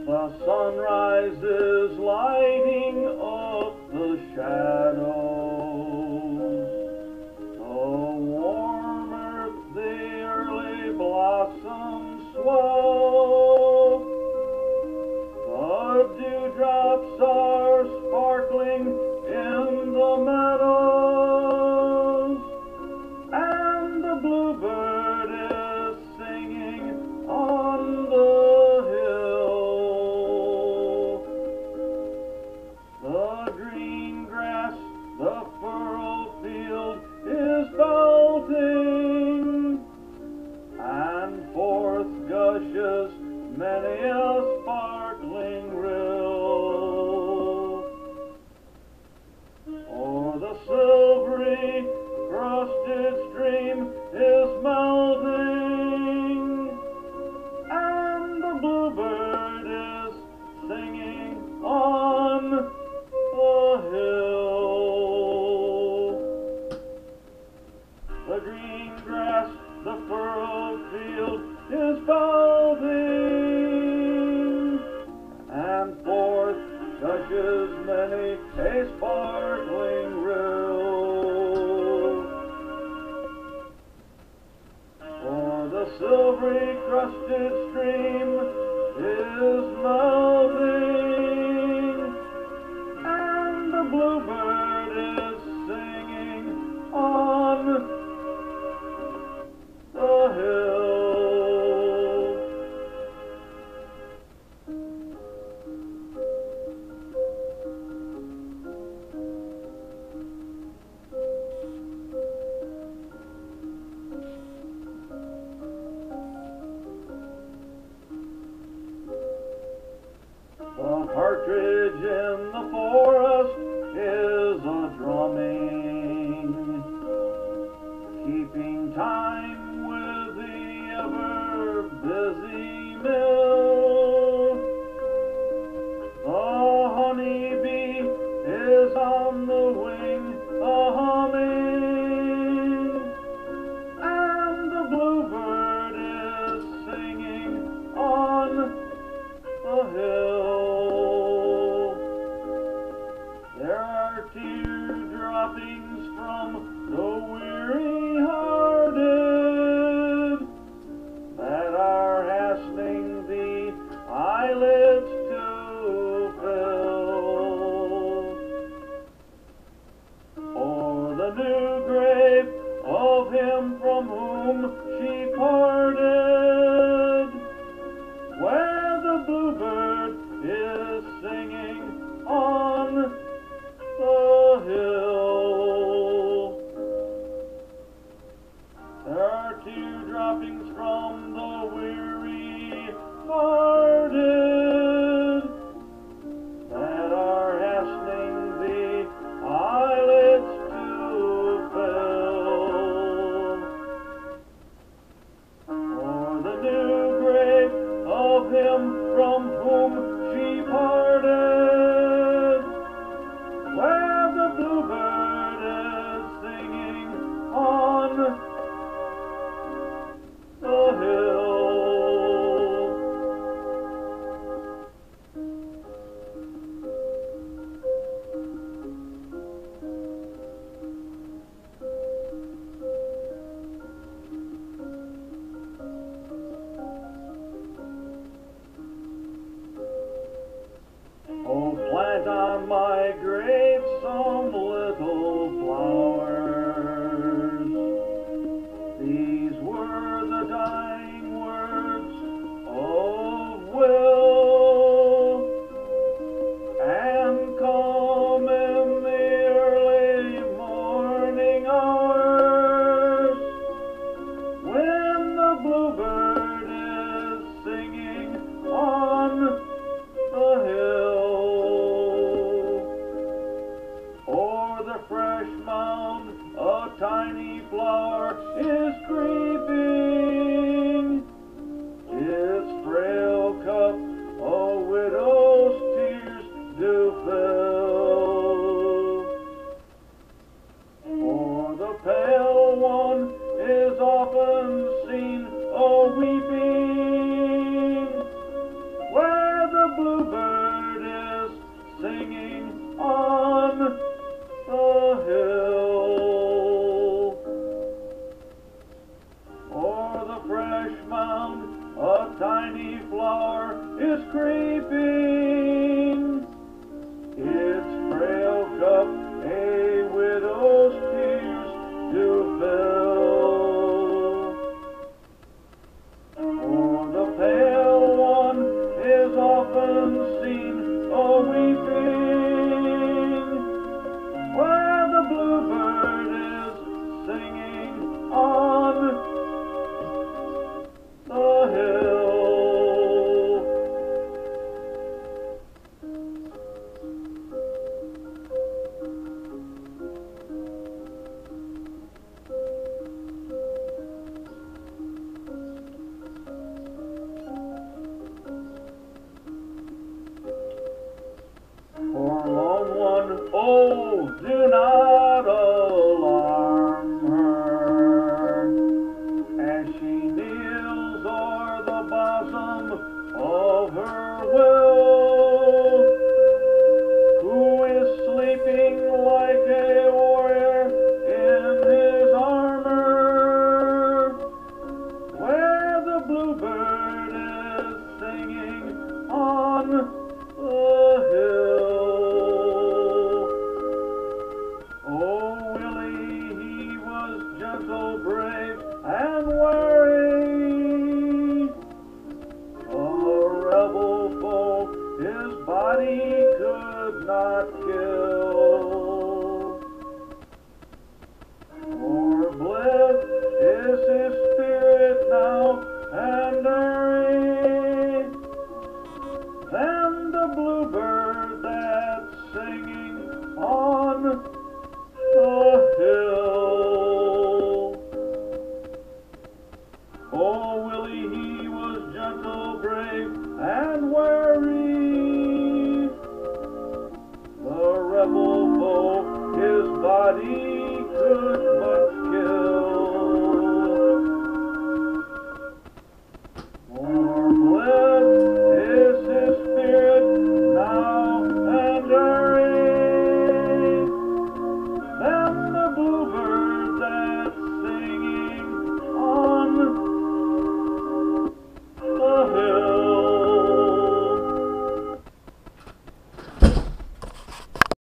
The sunrise is lighting up the shadows. The warm earth, the early blossoms swell. The dewdrops are sparkling in the meadows, and the bluebird is singing on the the furrowed field is belting, and forth gushes many a sparkling rill. O'er the silvery crusted stream is melting, and the bluebird is singing on the hill. The green grass, the furrowed field is balding, and forth gushes many a sparkling rill. For the silvery crusted stream is melting, and the bluebird is singing on the hill. The partridge in the forest is a-drumming, keeping time with the ever-busy mill. The honeybee is on the wing a-humming, and the bluebird is singing on the hill. There are tear droppings from the weary-hearted that are hastening the eyelids to fill. O'er the new grave of him from whom she parted, where the bluebird is singing on the hill. There are tear droppings from the weary-hearted that are hastening the eyelids to fill. For the new grave of him from whom she parted, where the bluebird is singing on the hill. found, a tiny flower is creeping. Its frail cup a widow's tears to fill. For the pale one is often seen a-weeping, where the bluebird is singing on the hill. Forlorn one, oh, do not alarm her, as she kneels o'er the bosom of her will, who is sleeping like a warrior in his armor, where the bluebird is singing on the hill. Oh, Willie, he was gentle, brave, and wary, a rebel foe his body could not kill. For bliss is his spirit now, and airy than the bluebird that's singing on the hill. Oh, Willie, he was gentle, brave, and wary, the rebel foe his body could